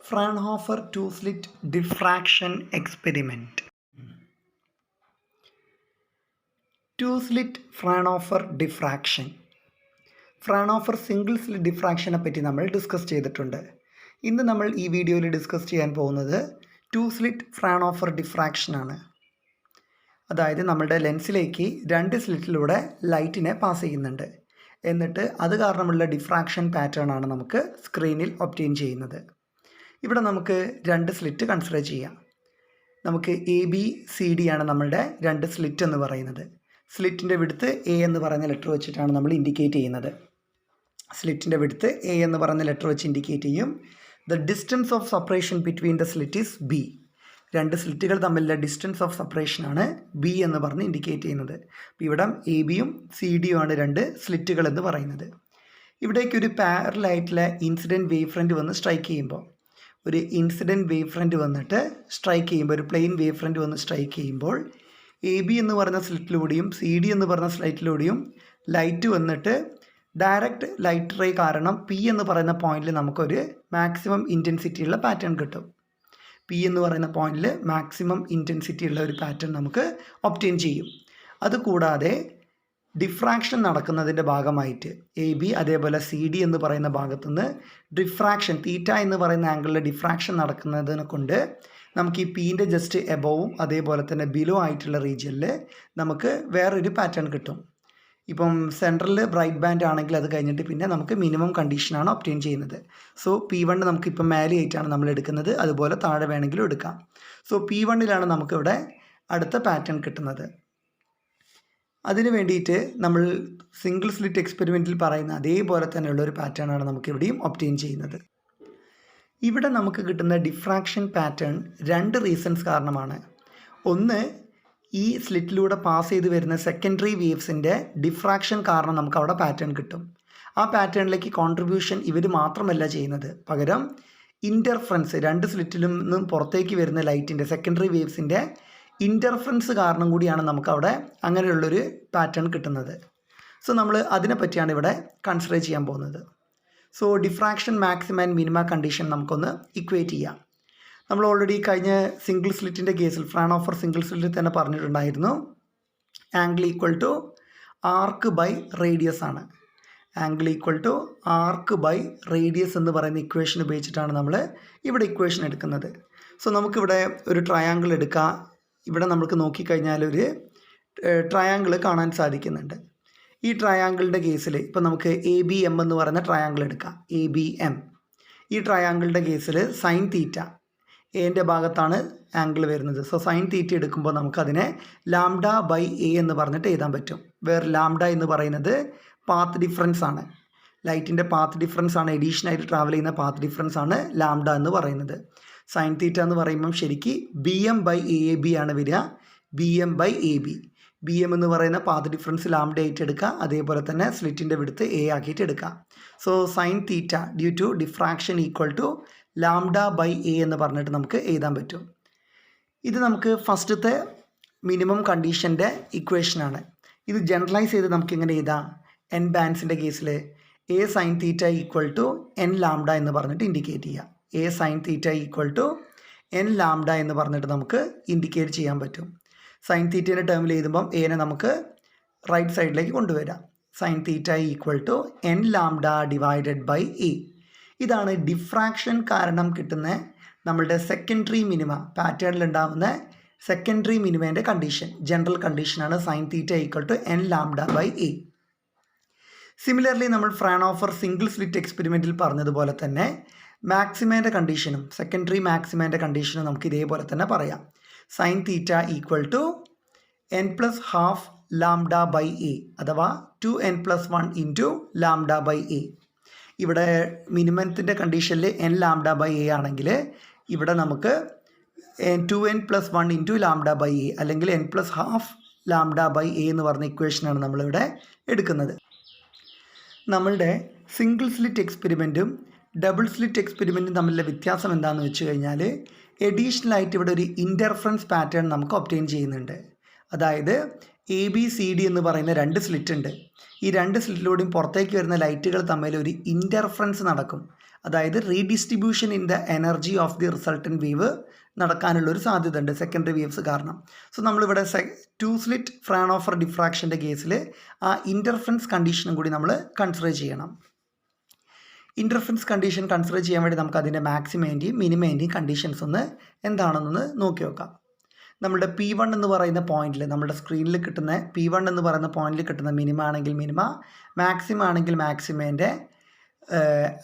Fraunhofer two-slit diffraction experiment. Two-slit Fraunhofer diffraction. Fraunhofer single slit ഡിഫ്രാക്ഷനെ പറ്റി നമ്മൾ discuss ചെയ്തിട്ടുണ്ട്. ഇന്ന് നമ്മൾ ഈ വീഡിയോയിൽ ഡിസ്കസ് ചെയ്യാൻ പോകുന്നത് ടു സ്ലിറ്റ് ഫ്രാൺഹോഫർ ഡിഫ്രാക്ഷനാണ്. അതായത് നമ്മുടെ ലെൻസിലേക്ക് രണ്ട് സ്ലിറ്റിലൂടെ ലൈറ്റിനെ പാസ് ചെയ്യുന്നുണ്ട്. എന്നിട്ട് അത് കാരണമുള്ള ഡിഫ്രാക്ഷൻ പാറ്റേൺ ആണ് നമുക്ക് സ്ക്രീനിൽ ഒബ്റ്റെയിൻ ചെയ്യുന്നത്. ഇവിടെ നമുക്ക് രണ്ട് സ്ലിറ്റ് കൺസിഡർ ചെയ്യാം. നമുക്ക് എ ബി സി ഡി ആണ് നമ്മളുടെ രണ്ട് സ്ലിറ്റ് എന്ന് പറയുന്നത്. സ്ലിറ്റിൻ്റെ വിഡ്ത്ത് എ എന്ന് പറയുന്ന ലെറ്റർ വെച്ചിട്ടാണ് നമ്മൾ ഇൻഡിക്കേറ്റ് ചെയ്യുന്നത്. സ്ലിറ്റിൻ്റെ വിഡ്ത്ത് എ എന്ന് പറയുന്ന ലെറ്റർ വെച്ച് ഇൻഡിക്കേറ്റ് ചെയ്യും. The distance of separation between the slit is B. രണ്ട് സ്ലിറ്റുകൾ തമ്മിലുള്ള ഡിസ്റ്റൻസ് ഓഫ് സെപ്പറേഷനാണ് ബി എന്ന് പറഞ്ഞ് ഇൻഡിക്കേറ്റ് ചെയ്യുന്നത്. അപ്പോൾ ഇവിടെ എ ബിയും സി ഡിയും ആണ് രണ്ട് സ്ലിറ്റുകൾ എന്ന് പറയുന്നത്. ഇവിടേക്ക് ഒരു പാരലായിട്ടുള്ള ഇൻസിഡൻറ്റ് വേവ് ഫ്രണ്ട് വന്ന് സ്ട്രൈക്ക് ചെയ്യുമ്പോൾ, ഒരു ഇൻസിഡൻറ്റ് വേവ് ഫ്രണ്ട് വന്നിട്ട് സ്ട്രൈക്ക് ചെയ്യുമ്പോൾ, ഒരു പ്ലെയിൻ വേവ് ഫ്രണ്ട് വന്ന് സ്ട്രൈക്ക് ചെയ്യുമ്പോൾ എ ബി എന്ന് പറയുന്ന സ്ലിറ്റിലൂടെയും സി ഡി എന്ന് പറയുന്ന സ്ലൈറ്റിലൂടെയും ലൈറ്റ് വന്നിട്ട് ഡയറക്റ്റ് ലൈറ്റ് റേ കാരണം പി എന്ന് പറയുന്ന പോയിന്റിൽ നമുക്കൊരു മാക്സിമം ഇൻറ്റൻസിറ്റി ഉള്ള പാറ്റേൺ കിട്ടും. പി എന്ന് പറയുന്ന പോയിന്റിൽ മാക്സിമം ഇൻറ്റൻസിറ്റി ഉള്ള ഒരു പാറ്റേൺ നമുക്ക് ഒബ്റ്റെയിൻ ചെയ്യും. അതുകൂടാതെ ഡിഫ്രാക്ഷൻ നടക്കുന്നതിൻ്റെ ഭാഗമായിട്ട് എ ബി അതേപോലെ സി ഡി എന്ന് പറയുന്ന ഭാഗത്തുനിന്ന് ഡിഫ്രാക്ഷൻ തീറ്റ എന്ന് പറയുന്ന ആംഗിളിൽ ഡിഫ്രാക്ഷൻ നടക്കുന്നതിനെ കൊണ്ട് നമുക്ക് ഈ പീൻ്റെ ജസ്റ്റ് എബോവും അതേപോലെ തന്നെ ബിലോ ആയിട്ടുള്ള റീജിയനിൽ നമുക്ക് വേറൊരു പാറ്റേൺ കിട്ടും. ഇപ്പം സെൻട്രലിൽ ബ്രൈറ്റ് ബാൻഡ് ആണെങ്കിൽ അത് കഴിഞ്ഞിട്ട് പിന്നെ നമുക്ക് മിനിമം കണ്ടീഷനാണ് ഒബ്റ്റെയിൻ ചെയ്യുന്നത്. സോ P1 നമുക്കിപ്പം മേലെ ആയിട്ടാണ് നമ്മൾ എടുക്കുന്നത്, അതുപോലെ താഴെ വേണമെങ്കിലും എടുക്കാം. സോ P1 നമുക്കിവിടെ അടുത്ത പാറ്റേൺ കിട്ടുന്നത്. അതിന് വേണ്ടിയിട്ട് നമ്മൾ സിംഗിൾ സ്ലിറ്റ് എക്സ്പെരിമെൻറ്റിൽ പറയുന്ന അതേപോലെ തന്നെയുള്ള ഒരു പാറ്റേൺ ആണ് നമുക്കിവിടെയും ഒബ്റ്റെയിൻ ചെയ്യുന്നത്. ഇവിടെ നമുക്ക് കിട്ടുന്ന ഡിഫ്രാക്ഷൻ പാറ്റേൺ രണ്ട് റീസൺസ് കാരണമാണ്. ഒന്ന്, ഈ സ്ലിറ്റിലൂടെ പാസ് ചെയ്ത് വരുന്ന സെക്കൻഡറി വേവ്സിൻ്റെ ഡിഫ്രാക്ഷൻ കാരണം നമുക്ക് അവിടെ പാറ്റേൺ കിട്ടും. ആ പാറ്റേണിലേക്ക് കോൺട്രിബ്യൂഷൻ ഇവർ മാത്രമല്ല ചെയ്യുന്നത്, പകരം ഇൻ്റർഫറൻസ് രണ്ട് സ്ലിറ്റിലും നിന്നും പുറത്തേക്ക് വരുന്ന ലൈറ്റിൻ്റെ സെക്കൻഡറി വേവ്സിൻ്റെ ഇൻ്റർഫറൻസ് കാരണം കൂടിയാണ് നമുക്കവിടെ അങ്ങനെയുള്ളൊരു പാറ്റേൺ കിട്ടുന്നത്. സോ നമ്മൾ അതിനെപ്പറ്റിയാണ് ഇവിടെ കൺസിഡർ ചെയ്യാൻ പോകുന്നത്. So diffraction maximum and minima condition നമുക്കൊന്ന് ഇക്വേറ്റ് ചെയ്യാം. നമ്മൾ ഓൾറെഡി കഴിഞ്ഞ സിംഗിൾ സ്ലിറ്റിൻ്റെ കേസിൽ ഫ്രാൺഹോഫർ സിംഗിൾ സ്ലിറ്റിൽ തന്നെ പറഞ്ഞിട്ടുണ്ടായിരുന്നു, angle equal to arc by radius ആണ്. Angle equal to arc by radius എന്ന് പറയുന്ന ഇക്വേഷൻ ഉപയോഗിച്ചിട്ടാണ് നമ്മൾ ഇവിടെ ഇക്വേഷൻ എടുക്കുന്നത്. സോ നമുക്കിവിടെ ഒരു ട്രയാങ്കിൾ എടുക്കാം. ഇവിടെ നമുക്ക് നോക്കിക്കഴിഞ്ഞാൽ ഒരു ട്രയാങ്കിൾ കാണാൻ സാധിക്കുന്നുണ്ട്. ഈ ട്രയാങ്കിളിൻ്റെ കേസിൽ ഇപ്പോൾ നമുക്ക് എ ബി എം എന്ന് പറയുന്ന ട്രയാങ്കിൾ എടുക്കാം. എ ബി എം, ഈ ട്രയാങ്കിളിൻ്റെ കേസിൽ സൈൻ തീറ്റ എൻ്റെ ഭാഗത്താണ് ആംഗിൾ വരുന്നത്. സോ സൈൻ തീറ്റ എടുക്കുമ്പോൾ നമുക്കതിനെ ലാംഡ ബൈ എ എന്ന് പറഞ്ഞിട്ട് എഴുതാൻ പറ്റും. വേറെ ലാംഡ എന്ന് പറയുന്നത് പാത്ത് ഡിഫറൻസ് ആണ്, ലൈറ്റിൻ്റെ പാത്ത് ഡിഫറൻസ് ആണ്, എഡീഷനായിട്ട് ട്രാവൽ ചെയ്യുന്ന പാത്ത് ഡിഫറൻസ് ആണ് ലാംഡ എന്ന് പറയുന്നത്. സൈൻ തീറ്റ എന്ന് പറയുമ്പം ശരിക്ക് B M by A B ആണ് വരിക. B M by A B, B M എന്ന് പറയുന്ന പാത്ത് ഡിഫറൻസ് ലാംഡ ആയിട്ട് എടുക്കുക, അതേപോലെ തന്നെ സ്ലിറ്റിൻ്റെ വിഡ്ത്ത് എ ആക്കിയിട്ട് എടുക്കുക. So sine theta due to diffraction equal to lambda by A എന്ന് പറഞ്ഞിട്ട് നമുക്ക് എഴുതാൻ പറ്റും. ഇത് നമുക്ക് ഫസ്റ്റത്തെ മിനിമം കണ്ടീഷൻ്റെ ഇക്വേഷനാണ്. ഇത് ജനറലൈസ് ചെയ്ത് നമുക്കിങ്ങനെ എഴുതാം. എൻ ബാൻഡ്സിൻ്റെ കേസിൽ A sine theta equal to N lambda എന്ന് പറഞ്ഞിട്ട് ഇൻഡിക്കേറ്റ് ചെയ്യാം. A sine theta equal to N lambda എന്ന് പറഞ്ഞിട്ട് നമുക്ക് ഇൻഡിക്കേറ്റ് ചെയ്യാൻ പറ്റും. സൈൻ തീറ്റേൻ്റെ ടേമിൽ എഴുതുമ്പം എനെ നമുക്ക് റൈറ്റ് സൈഡിലേക്ക് കൊണ്ടുവരാം. Sine theta equal to N lambda divided by A. ഇതാണ് ഡിഫ്രാക്ഷൻ കാരണം കിട്ടുന്ന നമ്മളുടെ സെക്കൻഡറി മിനിമ, പാറ്റേണിൽ ഉണ്ടാകുന്ന സെക്കൻഡറി മിനിമേൻ്റെ കണ്ടീഷൻ, ജനറൽ കണ്ടീഷനാണ് sine theta equal to N lambda by A. Similarly നമ്മൾ ഫ്രാൺഹോഫർ സിംഗിൾ സ്ലിറ്റ് എക്സ്പെരിമെൻറ്റിൽ പറഞ്ഞതുപോലെ തന്നെ മാക്സിമേൻ്റെ കണ്ടീഷനും സെക്കൻഡറി മാക്സിമേൻ്റെ കണ്ടീഷനും നമുക്ക് ഇതേപോലെ തന്നെ പറയാം. Sine theta equal to N plus half lambda by A അഥവാ 2n+1 into lambda by A. ഇവിടെ മിനിമത്തിൻ്റെ കണ്ടീഷനിൽ എൻ ലാംഡ ബൈ എ ആണെങ്കിൽ ഇവിടെ നമുക്ക് 2n+1 into lambda by A അല്ലെങ്കിൽ n plus half lambda by A എന്ന് പറഞ്ഞ ഇക്വേഷനാണ് നമ്മളിവിടെ എടുക്കുന്നത്. നമ്മളുടെ സിംഗിൾ സ്ലിറ്റ് എക്സ്പെരിമെൻറ്റും ഡബിൾ സ്ലിറ്റ് എക്സ്പെരിമെൻറ്റും തമ്മിലുള്ള വ്യത്യാസം എന്താണെന്ന് വെച്ച് കഴിഞ്ഞാൽ എഡീഷണലായിട്ട് ഇവിടെ ഒരു ഇൻ്റർഫറൻസ് പാറ്റേൺ നമുക്ക് ഒബ്റ്റെയിൻ ചെയ്യുന്നുണ്ട്. അതായത് എ ബി സി ഡി എന്ന് പറയുന്ന രണ്ട് സ്ലിറ്റ് ഉണ്ട്. ഈ രണ്ട് സ്ലിറ്റിലൂടെയും പുറത്തേക്ക് വരുന്ന ലൈറ്റുകൾ തമ്മിൽ ഒരു ഇൻ്റർഫറൻസ് നടക്കും. അതായത് redistribution in the energy of the resultant wave നടക്കാനുള്ളൊരു സാധ്യത ഉണ്ട് സെക്കൻഡറി വേവ്സ് കാരണം. സോ നമ്മളിവിടെ ടു സ്ലിറ്റ് ഫ്രാൻഹോഫർ ഡിഫ്രാക്ഷൻ്റെ കേസിൽ ആ ഇൻ്റർഫറൻസ് കണ്ടീഷനും കൂടി നമ്മൾ കൺസിഡർ ചെയ്യണം. ഇൻ്റർഫറൻസ് കണ്ടീഷൻ കൺസിഡർ ചെയ്യാൻ വേണ്ടി നമുക്ക് അതിൻ്റെ മാക്സിമേൻ്റെയും മിനിമേൻ്റെയും കണ്ടീഷൻസ് ഒന്ന് എന്താണെന്നൊന്ന് നോക്കി നോക്കാം. നമ്മുടെ P1 എന്ന് പറയുന്ന പോയിന്റിൽ നമ്മുടെ സ്ക്രീനിൽ കിട്ടുന്ന P1 എന്ന് പറയുന്ന പോയിന്റിൽ കിട്ടുന്ന മിനിമ ആണെങ്കിൽ മിനിമ, മാക്സിമം ആണെങ്കിൽ മാക്സിമേൻ്റെ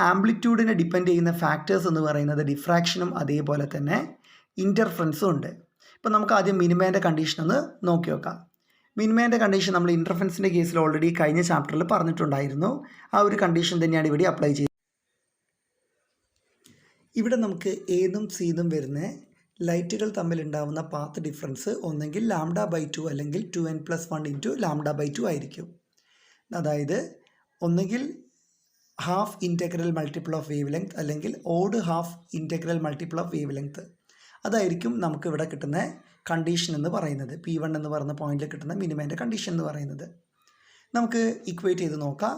ആംപ്ലിറ്റ്യൂഡിനെ ഡിപ്പെൻഡ് ചെയ്യുന്ന ഫാക്ടേഴ്സ് എന്ന് പറയുന്നത് ഡിഫ്രാക്ഷനും അതേപോലെ തന്നെ ഇൻ്റർഫറൻസും ഉണ്ട്. ഇപ്പോൾ നമുക്ക് ആദ്യം മിനിമേൻ്റെ കണ്ടീഷൻ ഒന്ന് നോക്കി നോക്കാം. മിനിമേൻ്റെ കണ്ടീഷൻ നമ്മൾ ഇൻ്റർഫറൻസിൻ്റെ കേസിൽ ഓൾറെഡി കഴിഞ്ഞ ചാപ്റ്ററിൽ പറഞ്ഞിട്ടുണ്ടായിരുന്നു. ആ ഒരു കണ്ടീഷൻ തന്നെയാണ് ഇവിടെ അപ്ലൈ ചെയ്യുന്നത്. ഇവിടെ നമുക്ക് ഏതും സീതും വരുന്ന ലൈറ്റുകൾ തമ്മിലുണ്ടാവുന്ന പാത്ത് ഡിഫറൻസ് ഒന്നെങ്കിൽ λ/2 അല്ലെങ്കിൽ 2n+1 × λ/2 ആയിരിക്കും. അതായത് ഒന്നുകിൽ half integral multiple of wavelength അല്ലെങ്കിൽ odd half integral multiple of wavelength. അതായിരിക്കും നമുക്ക് ഇവിടെ കിട്ടുന്ന കണ്ടീഷൻ എന്ന് പറയുന്നത്. P1 എന്ന് പറയുന്ന പോയിന്റിൽ കിട്ടുന്ന മിനിമേൻ്റെ കണ്ടീഷൻ എന്ന് പറയുന്നത്. നമുക്ക് ഇക്വേറ്റ് ചെയ്ത് നോക്കാം.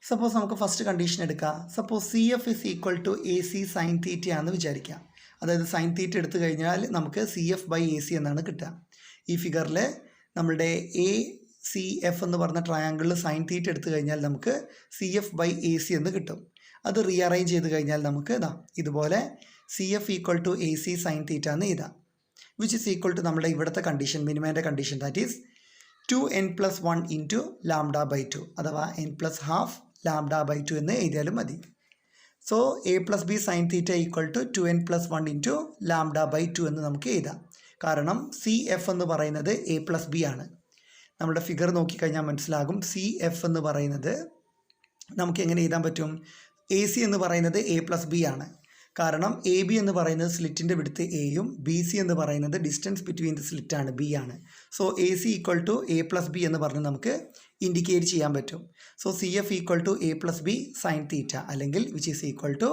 സപ്പോസ് നമുക്ക് ഫസ്റ്റ് കണ്ടീഷൻ എടുക്കാം. സപ്പോസ് CF = AC sin θ ആണെന്ന് വിചാരിക്കാം. അതായത് sin θ എടുത്തു കഴിഞ്ഞാൽ നമുക്ക് CF/AC എന്നാണ് കിട്ടുക. ഈ ഫിഗറിൽ നമ്മളുടെ ACF എന്ന് പറഞ്ഞ ട്രയാങ്കിളിൽ sin θ എടുത്തു കഴിഞ്ഞാൽ നമുക്ക് CF/AC എന്ന് കിട്ടും. അത് റീഅറേഞ്ച് ചെയ്ത് കഴിഞ്ഞാൽ നമുക്ക് ഇതുപോലെ CF = AC sin θ എന്ന് എഴുതാം. വിച്ച് ഇസ് ഈക്വൽ ടു നമ്മുടെ ഇവിടുത്തെ കണ്ടീഷൻ മിനിമേൻ്റെ കണ്ടീഷൻ, ദാറ്റ് ഈസ് 2n+1 × λ/2 അഥവാ n+12 λ/2 എന്ന് എഴുതിയാലും മതി. സോ A+B sin θ = 2n+1 × λ/2 എന്ന് നമുക്ക് എഴുതാം. കാരണം CF എന്ന് പറയുന്നത് A+B ആണ്. നമ്മുടെ ഫിഗർ നോക്കിക്കഴിഞ്ഞാൽ മനസ്സിലാകും CF എന്ന് പറയുന്നത് നമുക്ക് എങ്ങനെ എഴുതാൻ പറ്റും. AC എന്ന് പറയുന്നത് A+B ആണ്. കാരണം AB എന്ന് പറയുന്നത് സ്ലിറ്റിൻ്റെ വിടുത്ത് എയും BC എന്ന് പറയുന്നത് ഡിസ്റ്റൻസ് ബിറ്റ്വീൻ ദി സ്ലിറ്റ് ആണ്, B ആണ്. സോ AC = A+B എന്ന് പറഞ്ഞ് നമുക്ക് ഇൻഡിക്കേറ്റ് ചെയ്യാൻ പറ്റും. സോ CF = A+B sin θ അല്ലെങ്കിൽ which is equal to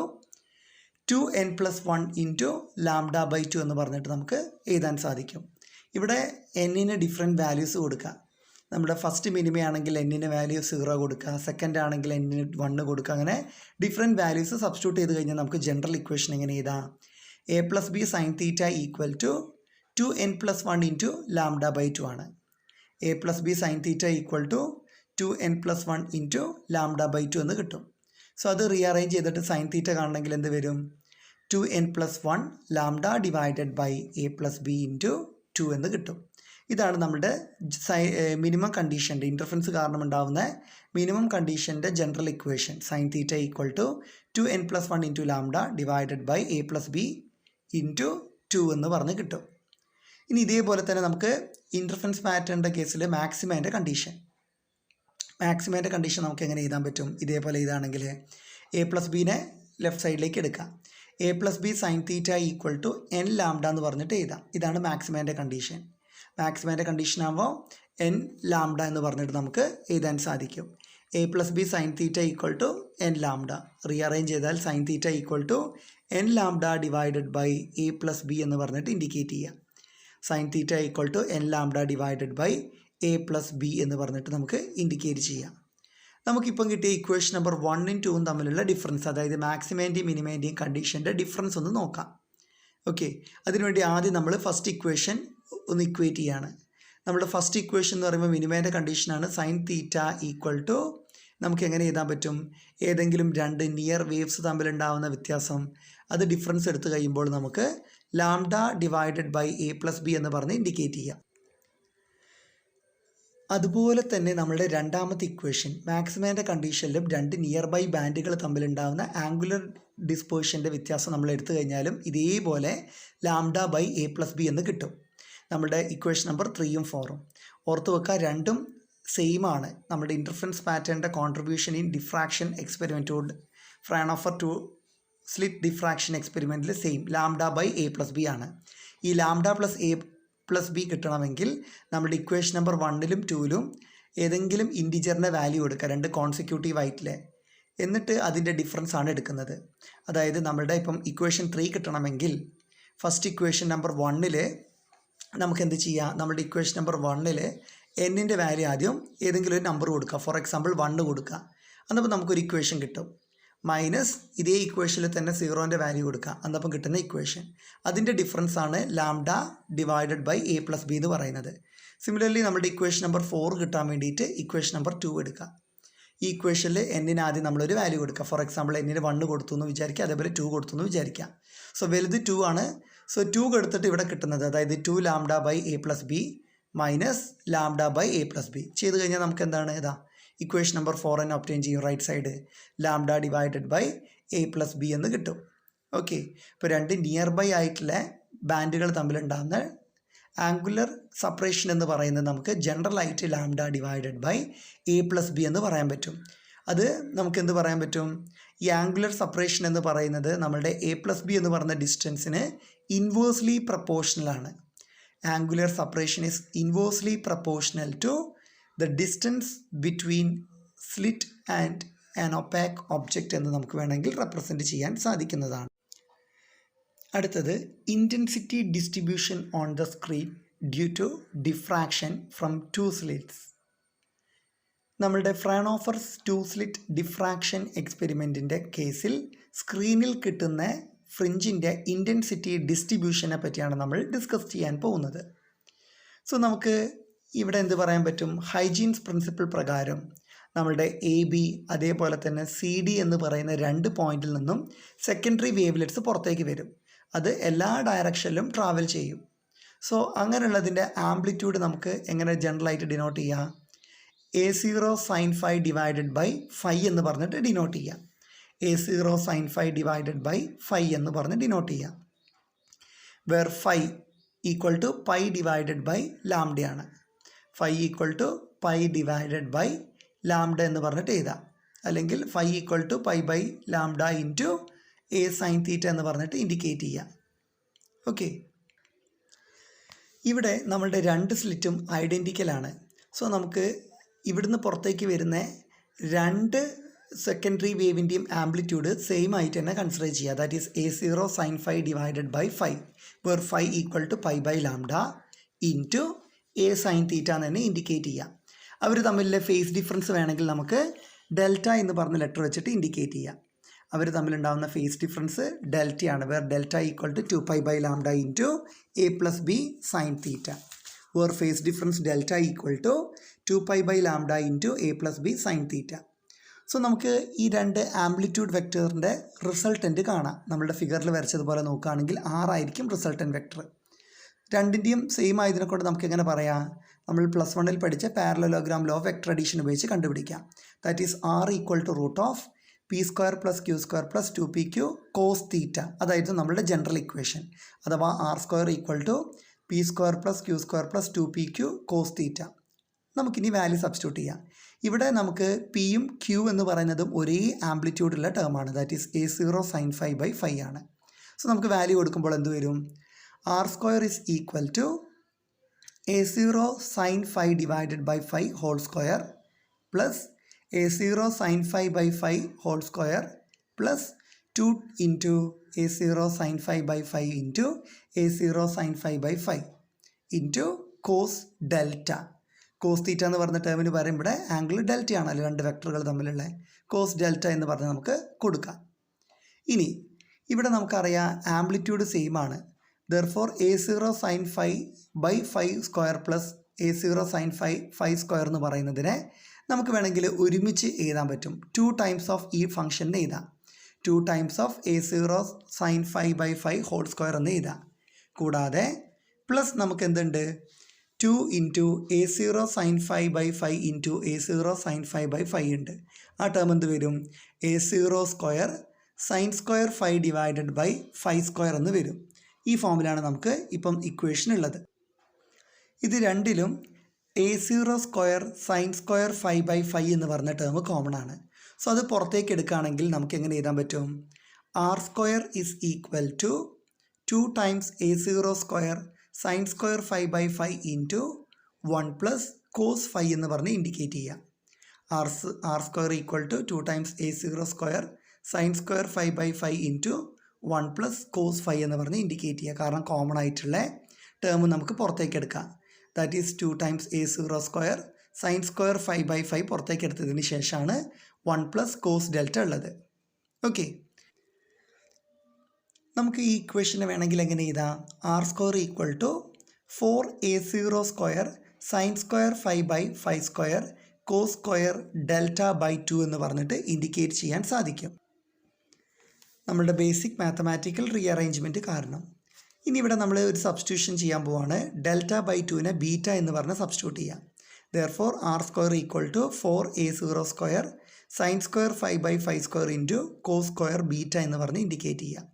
2n+1 × λ/2 എന്ന് പറഞ്ഞിട്ട് നമുക്ക് എഴുതാൻ സാധിക്കും. ഇവിടെ n-ന് ഡിഫറെൻറ്റ് വാല്യൂസ് കൊടുക്കുക. നമ്മുടെ ഫസ്റ്റ് മിനിമയാണെങ്കിൽ n-ന് വാല്യൂ 0 കൊടുക്കുക, സെക്കൻഡ് ആണെങ്കിൽ n-ന് 1 കൊടുക്കുക. അങ്ങനെ ഡിഫറെൻറ്റ് വാല്യൂസ് സബ്സ്റ്റിറ്റ്യൂട്ട് ചെയ്ത് കഴിഞ്ഞാൽ നമുക്ക് ജനറൽ ഇക്വേഷൻ എങ്ങനെ എഴുതാം. A+B sin θ = 2n+1 × λ/2 ആണ്. A+B sin θ = 2n+1 × λ/2 എന്ന് കിട്ടും. സോ അത് റീഅറേഞ്ച് ചെയ്തിട്ട് sin θ കാണണമെങ്കിൽ എന്ത് വരും. 2n+1 λ/A+B × 2 എന്ന് കിട്ടും. ഇതാണ് നമ്മുടെ മിനിമം കണ്ടീഷൻ്റെ ഇൻ്റർഫറൻസ് കാരണം ഉണ്ടാകുന്ന minimum കണ്ടീഷൻ്റെ general equation. sin θ = 2n+1 × λ/A+B × 2 എന്ന് പറഞ്ഞ് കിട്ടും. ഇനി ഇതേപോലെ തന്നെ നമുക്ക് ഇൻ്റർഫറൻസ് പാറ്റേണിൻ്റെ കേസിൽ മാക്സിമേൻ്റെ കണ്ടീഷൻ നമുക്ക് എങ്ങനെ എഴുതാൻ പറ്റും. ഇതേപോലെ ഇതാണെങ്കിൽ A+Bനെ ലെഫ്റ്റ് സൈഡിലേക്ക് എടുക്കാം. A+B sin θ = n λ എന്ന് പറഞ്ഞിട്ട് എഴുതാം. ഇതാണ് മാക്സിമേൻ്റെ കണ്ടീഷൻ. മാക്സിമേൻ്റെ കണ്ടീഷൻ ആകുമ്പോൾ n λ എന്ന് പറഞ്ഞിട്ട് നമുക്ക് എഴുതാൻ സാധിക്കും. A+B sin θ = n λ. റീഅറേഞ്ച് ചെയ്താൽ sin θ = n λ /A+B എന്ന് പറഞ്ഞിട്ട് ഇൻഡിക്കേറ്റ് ചെയ്യാം. sin θ = n λ /A+B എന്ന് പറഞ്ഞിട്ട് നമുക്ക് ഇൻഡിക്കേറ്റ് ചെയ്യാം. നമുക്കിപ്പം കിട്ടിയ ഇക്വേഷൻ നമ്പർ 1ഉം 2ഉം തമ്മിലുള്ള ഡിഫറൻസ്, അതായത് മാക്സിമേൻ്റെയും മിനിമേൻ്റെയും കണ്ടീഷൻ്റെ ഡിഫറൻസ് ഒന്ന് നോക്കാം. ഓക്കെ, അതിനുവേണ്ടി ആദ്യം നമ്മൾ ഫസ്റ്റ് ഇക്വേഷൻ ഒന്ന് ഇക്വേറ്റ് ചെയ്യാണ്. നമ്മുടെ ഫസ്റ്റ് ഇക്വേഷൻ എന്ന് പറയുമ്പോൾ മിനിമേൻ്റെ കണ്ടീഷനാണ്. sin θ നമുക്ക് എങ്ങനെ എഴുതാൻ പറ്റും. ഏതെങ്കിലും രണ്ട് നിയർ വേവ്സ് തമ്മിലുണ്ടാകുന്ന വ്യത്യാസം അത് ഡിഫറൻസ് എടുത്തു കഴിയുമ്പോൾ നമുക്ക് λ /A+B എന്ന് പറഞ്ഞ് ഇൻഡിക്കേറ്റ് ചെയ്യാം. അതുപോലെ തന്നെ നമ്മളുടെ രണ്ടാമത്തെ ഇക്വേഷൻ മാക്സിമേൻ്റെ കണ്ടീഷനിലും രണ്ട് നിയർ ബൈ ബാൻഡുകൾ തമ്മിലുണ്ടാകുന്ന ആംഗുലർ ഡിസ്പേർഷൻ്റെ വ്യത്യാസം നമ്മൾ എടുത്തു കഴിഞ്ഞാലും ഇതേപോലെ λ /A+B എന്ന് കിട്ടും. നമ്മുടെ ഇക്വേഷൻ നമ്പർ 3ഉം 4ഉം ഓർത്ത് വെക്കുക, രണ്ടും സെയിം ആണ്. നമ്മുടെ ഇൻ്റർഫറൻസ് പാറ്റേണിൻ്റെ കോൺട്രിബ്യൂഷൻ ഇൻ ഡിഫ്രാക്ഷൻ എക്സ്പെരിമെൻറ്റോട് ഫ്രാൻഹോഫർ ടു സ്ലിറ്റ് ഡിഫ്രാക്ഷൻ എക്സ്പെരിമെൻറ്റിൽ സെയിം λ /A+B ആണ്. ഈ λ +A+B കിട്ടണമെങ്കിൽ നമ്മുടെ ഇക്വേഷൻ നമ്പർ 1ലും 2ലും ഏതെങ്കിലും ഇൻറ്റിജറിൻ്റെ വാല്യൂ എടുക്കുക, രണ്ട് കോൺസിക്യൂട്ടീവ് ആയിട്ടില്ലേ, എന്നിട്ട് അതിൻ്റെ ഡിഫറൻസ് ആണ് എടുക്കുന്നത്. അതായത് നമ്മളുടെ ഇപ്പം ഇക്വേഷൻ 3 കിട്ടണമെങ്കിൽ ഫസ്റ്റ് ഇക്വേഷൻ നമ്പർ 1ൽ നമുക്ക് എന്ത് ചെയ്യാം. നമ്മുടെ ഇക്വേഷൻ നമ്പർ 1ൽ n-ൻ്റെ വാല്യൂ ആദ്യം ഏതെങ്കിലും ഒരു നമ്പർ കൊടുക്കുക, ഫോർ എക്സാമ്പിൾ 1 കൊടുക്കുക. എന്നപ്പോൾ നമുക്കൊരു ഇക്വേഷൻ കിട്ടും. മൈനസ് ഇതേ ഇക്വേഷനിൽ തന്നെ സീറോൻ്റെ വാല്യൂ കൊടുക്കുക, എന്നപ്പം കിട്ടുന്ന ഇക്വേഷൻ. അതിൻ്റെ ഡിഫറൻസ് ആണ് lambda divided by A plus B എന്ന് പറയുന്നത്. സിമിലർലി നമ്മുടെ ഇക്വേഷൻ നമ്പർ 4 കിട്ടാൻ വേണ്ടിയിട്ട് ഇക്വേഷൻ നമ്പർ 2 എടുക്കുക. ഈ ഇക്വേഷനിൽ എന്നിന് ആദ്യം നമ്മളൊരു വാല്യൂ കൊടുക്കുക. ഫോർ എക്സാമ്പിൾ എന്നിന് 1 കൊടുത്തു എന്ന് വിചാരിക്കുക, അതേപോലെ 2 കൊടുത്തു എന്ന് വിചാരിക്കുക. സോ വലുത് 2 ആണ്. സോ 2 കൊടുത്തിട്ട് ഇവിടെ കിട്ടുന്നത്, അതായത് 2 lambda by A plus B minus lambda by A plus B ചെയ്ത് കഴിഞ്ഞാൽ നമുക്ക് എന്താണ് ഇതാ ഇക്വേഷൻ നമ്പർ 4 തന്നെ ഒബ്റ്റെയിൻ ചെയ്യും. Right side lambda divided by A plus B എന്ന് കിട്ടും. ഓക്കെ, ഇപ്പോൾ രണ്ട് നിയർ ബൈ ആയിട്ടുള്ള ബാൻഡുകൾ തമ്മിലുണ്ടാകുന്ന ആംഗുലർ സെപ്പറേഷൻ എന്ന് പറയുന്നത് നമുക്ക് ജനറലായിട്ട് lambda divided by A plus B എന്ന് പറയാൻ പറ്റും. അത് നമുക്ക് എന്ത് പറയാൻ പറ്റും? ഈ ആംഗുലർ സെപ്പറേഷൻ എന്ന് പറയുന്നത് നമ്മളുടെ എ പ്ലസ് ബി എന്ന് പറയുന്ന ഡിസ്റ്റൻസിന് ഇൻവേഴ്സ്ലി പ്രപ്പോർഷണലാണ്. Angular separation is inversely proportional to the distance between slit and an opaque object എന്ന് നമുക്ക് വേണമെങ്കിൽ റെപ്രസെൻറ്റ് ചെയ്യാൻ സാധിക്കുന്നതാണ്. അടുത്തത് intensity distribution on the screen due to diffraction from 2 slits. നമ്മളുടെ ഫ്രാൻഹോഫർ 2 സ്ലിറ്റ് ഡിഫ്രാക്ഷൻ എക്സ്പെരിമെൻറ്റിൻ്റെ കേസിൽ സ്ക്രീനിൽ കിട്ടുന്ന ഫ്രിഞ്ചിൻ്റെ ഇൻറ്റൻസിറ്റി ഡിസ്ട്രിബ്യൂഷനെ പറ്റിയാണ് നമ്മൾ ഡിസ്കസ് ചെയ്യാൻ പോകുന്നത്. സോ നമുക്ക് ഇവിടെ എന്ത് പറയാൻ പറ്റും? ഹൈജീൻസ് പ്രിൻസിപ്പിൾ പ്രകാരം നമ്മളുടെ എ ബി അതേപോലെ തന്നെ സി ഡി എന്ന് പറയുന്ന 2 പോയിന്റിൽ നിന്നും സെക്കൻഡറി വേവ്ലെറ്റ്സ് പുറത്തേക്ക് വരും. അത് എല്ലാ ഡയറക്ഷനിലും ട്രാവൽ ചെയ്യും. സോ അങ്ങനെയുള്ളതിൻ്റെ ആംപ്ലിറ്റ്യൂഡ് നമുക്ക് എങ്ങനെ ജനറലായിട്ട് ഡിനോട്ട് ചെയ്യാം? A0 sin phi divided by phi എന്ന് പറഞ്ഞിട്ട് ഡിനോട്ട് ചെയ്യാം. A0 sin phi divided by phi എന്ന് പറഞ്ഞ് ഡിനോട്ട് ചെയ്യാം. Where phi equal to pi divided by ലാംഡയാണ്. Phi equal to pi divided by lambda എന്ന് പറഞ്ഞിട്ട് എഴുതാം. അല്ലെങ്കിൽ phi equal to pi by lambda into A sine theta എന്ന് പറഞ്ഞിട്ട് ഇൻഡിക്കേറ്റ് ചെയ്യാം. ഓക്കെ, ഇവിടെ നമ്മളുടെ 2 സ്ലിറ്റും ഐഡൻറ്റിക്കലാണ്. സോ നമുക്ക് ഇവിടുന്ന് പുറത്തേക്ക് വരുന്ന 2 സെക്കൻഡറി വേവിൻ്റെയും ആംപ്ലിറ്റ്യൂഡ് സെയിം ആയിട്ട് തന്നെ കൺസിഡർ ചെയ്യുക. That is A0 sin phi divided by phi, where phi equal to pi by lambda into A sine theta എന്ന് തന്നെ ഇൻഡിക്കേറ്റ് ചെയ്യാം. അവർ തമ്മിലുള്ള ഫേസ് ഡിഫറൻസ് വേണമെങ്കിൽ നമുക്ക് ഡെൽറ്റ എന്ന് പറഞ്ഞ ലെറ്റർ വെച്ചിട്ട് ഇൻഡിക്കേറ്റ് ചെയ്യാം. അവർ തമ്മിലുണ്ടാകുന്ന ഫേസ് ഡിഫറൻസ് ഡെൽറ്റയാണ്. Where delta equal to 2 pi by lambda into a plus b sine theta. Where phase difference delta equal to 2 pi by lambda into a plus b sine theta. So നമുക്ക് ഈ 2 amplitude വെക്ടറിൻ്റെ resultant കാണാം. നമ്മളുടെ ഫിഗറിൽ വരച്ചതുപോലെ നോക്കുകയാണെങ്കിൽ 6 ആയിരിക്കും resultant vector. രണ്ടിൻ്റെയും same ആയതിനെ കൊണ്ട് നമുക്ക് എങ്ങനെ പറയാം? നമ്മൾ +1 പഠിച്ച parallelogram law of vector addition ഉപയോഗിച്ച് കണ്ടുപിടിക്കാം. That is R equal to root of P square plus Q square plus 2pq cos theta. അതായിരുന്നു നമ്മളുടെ ജനറൽ ഇക്വേഷൻ. അഥവാ R square equal to P square plus Q square plus 2pq cos theta. നമുക്കിനി value substitute ചെയ്യാം. ഇവിടെ നമുക്ക് പിയും Q എന്ന് പറയുന്നതും ഒരേ ആംപ്ലിറ്റ്യൂഡുള്ള ടേമാണ്. That is A0 sin phi by phi ആണ്. സോ നമുക്ക് വാല്യൂ കൊടുക്കുമ്പോൾ എന്ത് വരും? R square is equal to A0 sin phi divided by phi whole square plus A0 sin phi by phi whole square plus 2 into A0 sin phi by phi into A0 sin phi by phi into cos delta. Cos theta എന്ന് പറഞ്ഞ ടേമിന് പകരം ഇവിടെ angle delta ആണല്ലോ 2 വെക്ടറുകൾ തമ്മിലുള്ള. Cos delta എന്ന് പറഞ്ഞ് നമുക്ക് കൊടുക്കാം. ഇനി ഇവിടെ നമുക്കറിയാം ആംപ്ലിറ്റ്യൂഡ് സെയിം ആണ്. Therefore A0 sin phi by phi square plus A0 sin phi phi square എന്ന് പറയുന്നതിനെ നമുക്ക് വേണമെങ്കിൽ ഒരുമിച്ച് എഴുതാൻ പറ്റും. 2 ടൈംസ് ഓഫ് ഈ ഫംഗ്ഷനെ എഴുതാം. 2 times of A0 sin phi by phi whole square എന്ന് എഴുതാം. കൂടാതെ പ്ലസ് നമുക്ക് എന്തുണ്ട്? 2 into A0 sin phi by phi into A0 sin phi by phi ഉണ്ട്. ആ ടേം എന്ത് വരും? A0 square sine square phi divided by phi square എന്ന് വരും. ഈ ഫോമിലാണ് നമുക്ക് ഇപ്പം ഇക്വേഷൻ ഉള്ളത്. ഇത് രണ്ടിലും A0 square sine square phi by phi എന്ന് പറഞ്ഞ ടേം കോമൺ ആണ്. സോ അത് പുറത്തേക്ക് എടുക്കുകയാണെങ്കിൽ നമുക്ക് എങ്ങനെ എഴുതാൻ പറ്റും? R square is equal to 2 times A0 square sine square phi by phi into 1 plus cos phi എന്ന് പറഞ്ഞ് ഇൻഡിക്കേറ്റ് ചെയ്യാം. R square equal to 2 times A0 square sine square phi by phi into 1 plus cos phi എന്ന് പറഞ്ഞ് indicate ചെയ്യുക. കാരണം common ആയിട്ടുള്ള term നമുക്ക് പുറത്തേക്ക് എടുക്കാം. That is 2 times A0 square sine square phi by phi പുറത്തേക്ക് എടുത്തതിന് ശേഷമാണ് 1 പ്ലസ് കോസ് ഡെൽറ്റ ഉള്ളത്. ഓക്കെ, നമുക്ക് ഈ ഇക്വേഷനെ വേണമെങ്കിൽ എങ്ങനെ എഴുതാം? R square equal to 4a0 square sine square 5/5 square cos square delta by 2 എന്ന് പറഞ്ഞിട്ട് ഇൻഡിക്കേറ്റ് ചെയ്യാൻ സാധിക്കും നമ്മളുടെ ബേസിക് മാത്തമാറ്റിക്കൽ റീഅറേഞ്ച്മെൻറ്റ് കാരണം. ഇനി ഇവിടെ നമ്മൾ ഒരു സബ്സ്റ്റിറ്റ്യൂഷൻ ചെയ്യാൻ പോവാണ്. ഡെൽറ്റ ബൈ 2നെ ബീറ്റ എന്ന് പറഞ്ഞ് സബ്സ്റ്റിറ്റ്യൂട്ട് ചെയ്യാം. Therefore R square equal to 4a0 square sine square 5/5 square into cos square beta എന്ന് പറഞ്ഞ് ഇൻഡിക്കേറ്റ് ചെയ്യാം.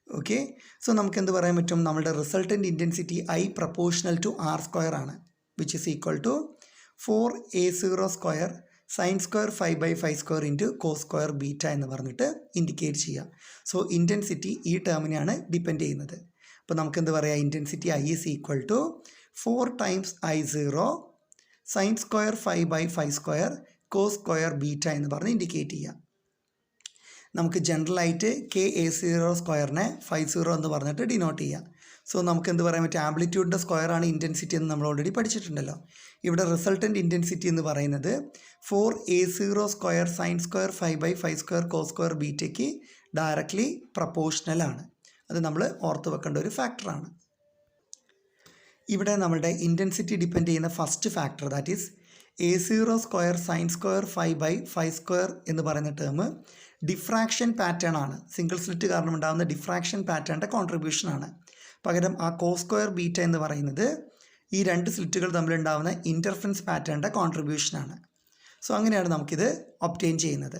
ഓക്കെ, സോ നമുക്ക് എന്ത് പറയാൻ പറ്റും? നമ്മുടെ resultant intensity I proportional to R square ആണ്, which is equal to 4a0 square sine square 5/5 square into cos square beta എന്ന് പറഞ്ഞിട്ട് ഇൻഡിക്കേറ്റ് ചെയ്യാം. സോ ഇൻറ്റൻസിറ്റി ഈ ടേമിനെയാണ് ഡിപ്പെൻഡ് ചെയ്യുന്നത്. അപ്പോൾ നമുക്ക് എന്ത് പറയാം? Intensity I is equal to 4 times I0 sine square 5/5 square cos square beta എന്ന് പറഞ്ഞ് ഇൻഡിക്കേറ്റ് ചെയ്യാം. നമുക്ക് ജനറലായിട്ട് KA0 സ്ക്വയറിനെ 50 എന്ന് പറഞ്ഞിട്ട് ഡിനോട്ട് ചെയ്യാം. സോ നമുക്ക് എന്ത് പറയാൻ പറ്റും? ആംപ്ലിറ്റ്യൂഡിൻ്റെ സ്ക്വയറാണ് ഇൻറ്റൻസിറ്റി എന്ന് നമ്മൾ ഓൾറെഡി പഠിച്ചിട്ടുണ്ടല്ലോ. ഇവിടെ റിസൾട്ടൻറ്റ് ഇൻറ്റൻസിറ്റി എന്ന് പറയുന്നത് 4a0 square sine square 5/5 square cos square ബീറ്റയ്ക്ക് ഡയറക്റ്റ്ലി പ്രപ്പോർഷണലാണ്. അത് നമ്മൾ ഓർത്ത് വെക്കേണ്ട ഒരു ഫാക്ടറാണ്. ഇവിടെ നമ്മളുടെ ഇൻറ്റൻസിറ്റി ഡിപ്പെൻഡ് ചെയ്യുന്ന first factor, that is a0 square sine square 5/5 square എന്ന് പറയുന്ന ടേം ഡിഫ്രാക്ഷൻ പാറ്റേൺ ആണ്. സിംഗിൾ സ്ലിറ്റ് കാരണം ഉണ്ടാകുന്ന ഡിഫ്രാക്ഷൻ പാറ്റേണിൻ്റെ കോൺട്രിബ്യൂഷൻ ആണ്. പകരം ആ കോസ് സ്ക്വയർ ബീറ്റ എന്ന് പറയുന്നത് ഈ രണ്ട് സ്ലിറ്റുകൾ തമ്മിലുണ്ടാകുന്ന ഇൻ്റർഫറൻസ് പാറ്റേണിൻ്റെ കോൺട്രിബ്യൂഷനാണ്. സോ അങ്ങനെയാണ് നമുക്കിത് ഒബ്റ്റെയിൻ ചെയ്യുന്നത്.